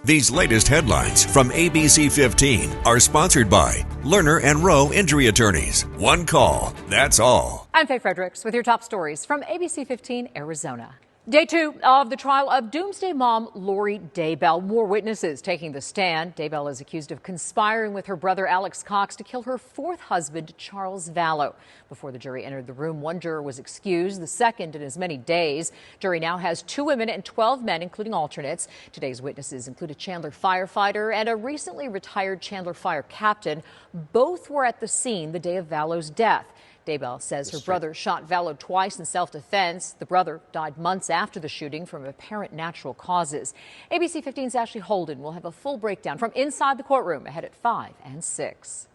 These latest headlines from ABC15 are sponsored by Lerner and Rowe Injury Attorneys. One call, that's all. I'm Faye Fredericks with your top stories from ABC15 Arizona. Day 2 of the trial of Doomsday Mom Lori Daybell. More witnesses taking the stand. Daybell is accused of conspiring with her brother Alex Cox to kill her fourth husband, Charles Vallow. Before the jury entered the room, one juror was excused, the second in as many days. Jury now has 2 women and 12 men, including alternates. Today's witnesses include a Chandler firefighter and a recently retired Chandler fire captain. Both were at the scene the day of Vallow's death. Daybell says her brother shot Vallow twice in self-defense. The brother died months after the shooting from apparent natural causes. ABC 15's Ashley Holden will have a full breakdown from inside the courtroom ahead at 5 and 6.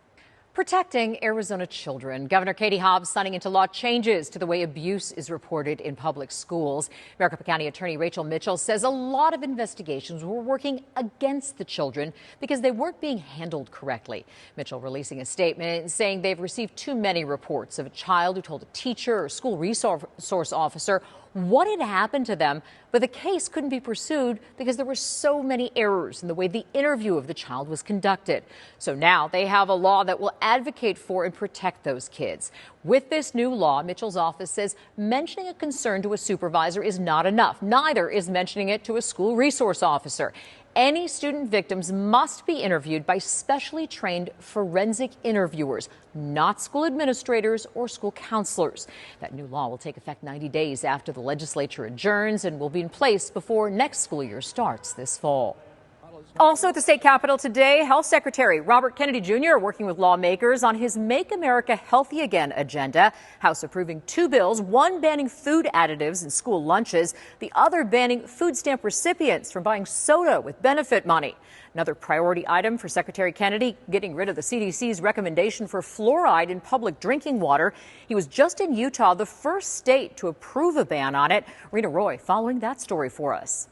Protecting Arizona children. Governor Katie Hobbs signing into law changes to the way abuse is reported in public schools. Maricopa County Attorney Rachel Mitchell says a lot of investigations were working against the children because they weren't being handled correctly. Mitchell releasing a statement saying they've received too many reports of a child who told a teacher or school resource officer what had happened to them, but the case couldn't be pursued because there were so many errors in the way the interview of the child was conducted. So now they have a law that will advocate for and protect those kids. With this new law, Mitchell's office says mentioning a concern to a supervisor is not enough. Neither is mentioning it to a school resource officer. Any student victims must be interviewed by specially trained forensic interviewers, not school administrators or school counselors. That new law will take effect 90 days after the legislature adjourns and will be in place before next school year starts this fall. Also at the state capitol today, Health Secretary Robert Kennedy Jr. working with lawmakers on his Make America Healthy Again agenda. House approving 2 bills, one banning food additives in school lunches, the other banning food stamp recipients from buying soda with benefit money. Another priority item for Secretary Kennedy, getting rid of the CDC's recommendation for fluoride in public drinking water. He was just in Utah, the first state to approve a ban on it. Rena Roy following that story for us.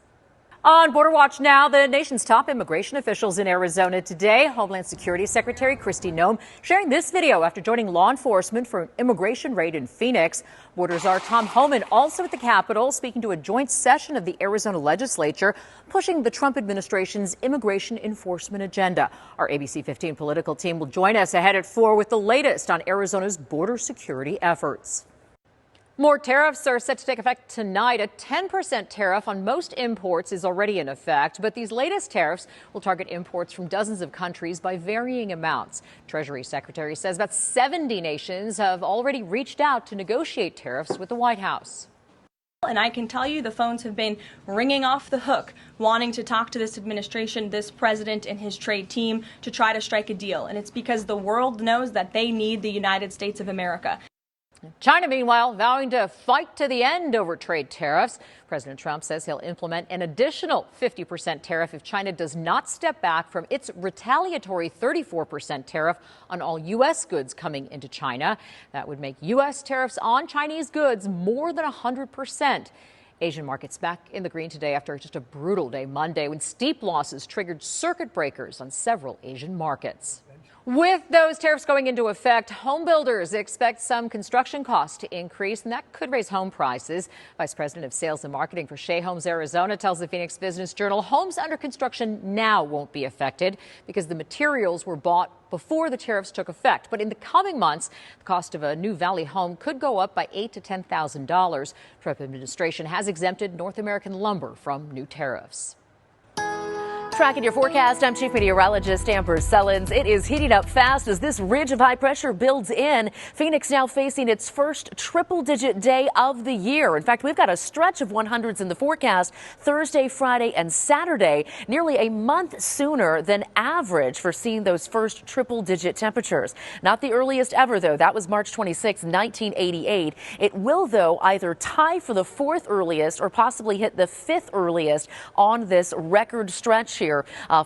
On Border Watch now, the nation's top immigration officials in Arizona today. Homeland Security Secretary Kristi Noem sharing this video after joining law enforcement for an immigration raid in Phoenix. Border Czar Tom Homan also at the Capitol speaking to a joint session of the Arizona legislature, pushing the Trump administration's immigration enforcement agenda. Our ABC 15 political team will join us ahead at 4 with the latest on Arizona's border security efforts. More tariffs are set to take effect tonight. A 10% tariff on most imports is already in effect, but these latest tariffs will target imports from dozens of countries by varying amounts. Treasury Secretary says about 70 nations have already reached out to negotiate tariffs with the White House. And I can tell you the phones have been ringing off the hook, wanting to talk to this administration, this president and his trade team to try to strike a deal. And it's because the world knows that they need the United States of America. China, meanwhile, vowing to fight to the end over trade tariffs. President Trump says he'll implement an additional 50% tariff if China does not step back from its retaliatory 34% tariff on all U.S. goods coming into China. That would make U.S. tariffs on Chinese goods more than 100%. Asian markets back in the green today after just a brutal day Monday when steep losses triggered circuit breakers on several Asian markets. With those tariffs going into effect, home builders expect some construction costs to increase, and that could raise home prices. Vice President of Sales and Marketing for Shea Homes Arizona tells the Phoenix Business Journal homes under construction now won't be affected because the materials were bought before the tariffs took effect. But in the coming months, the cost of a new Valley home could go up by $8,000 to $10,000. Trump administration has exempted North American lumber from new tariffs. Tracking your forecast, I'm Chief Meteorologist Amber Sellens. It is heating up fast as this ridge of high pressure builds in. Phoenix now facing its first triple-digit day of the year. In fact, we've got a stretch of 100s in the forecast Thursday, Friday, and Saturday, nearly a month sooner than average for seeing those first triple-digit temperatures. Not the earliest ever, though. That was March 26, 1988. It will, though, either tie for the 4th earliest or possibly hit the 5th earliest on this record stretch here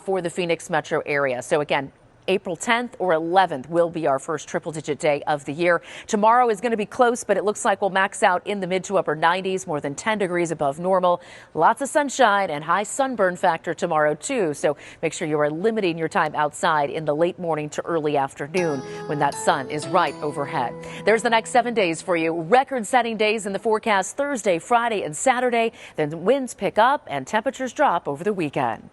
for the Phoenix metro area. So again, April 10th or 11th will be our first triple-digit day of the year. Tomorrow is going to be close, but it looks like we'll max out in the mid to upper 90s, more than 10 degrees above normal. Lots of sunshine and high sunburn factor tomorrow, too. So make sure you are limiting your time outside in the late morning to early afternoon when that sun is right overhead. There's the next 7 days for you. Record-setting days in the forecast Thursday, Friday, and Saturday. Then winds pick up and temperatures drop over the weekend.